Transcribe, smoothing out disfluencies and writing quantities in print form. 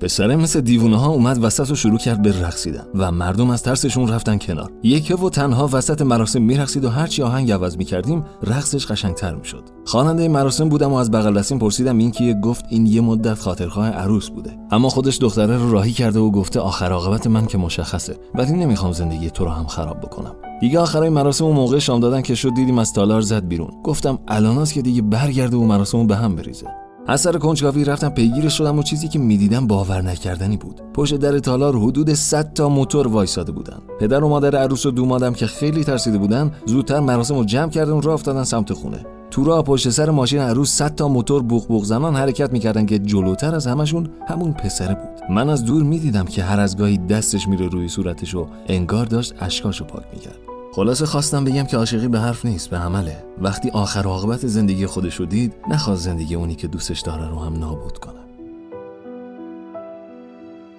پسره مثل دیوونه ها اومد وسط و شروع کرد به رقصیدن و مردم از ترسشون رفتن کنار. یکی و تنها وسط مراسم میرقصید و هرچی آهنگ عوض میکردیم رقصش قشنگتر میشد. خواننده مراسم بودم و از بغل دستیم پرسیدم این کیه؟ گفت این یه مدت خاطرخواه عروس بوده، اما خودش دختره رو راهی کرده و گفته آخر عاقبت من که مشخصه، ولی نمیخوام زندگی تو رو هم خراب بکنم. دیگه آخرای مراسم و موقع شام دادن که شد دیدیم از تالار زد بیرون. گفتم الاناست که دیگه برگرده و مراسمو به هم بریزه. از سر کنجکاوی رفتم پیگیرش شدم و چیزی که میدیدم باور نکردنی بود. پشت در تالار حدود 100 تا موتور وایساده بودن. پدر و مادر عروس و دومادم که خیلی ترسیده بودن زودتر مراسمو جمع کردن و راه افتادن سمت خونه. تو راه پشت سر ماشین عروس 100 تا موتور بوق بوق زنان حرکت میکردن که جلوتر از همشون همون پسره بود. من از دور میدیدم که هر از گاهی دستش میره روی صورتش و انگار داشت اشکاشو پاک میکرد. خلاصه خواستم بگم که عاشقی به حرف نیست، به عمله. وقتی آخر عاقبت زندگی خودشو دید، نخواست زندگی اونی که دوستش داره رو هم نابود کنه.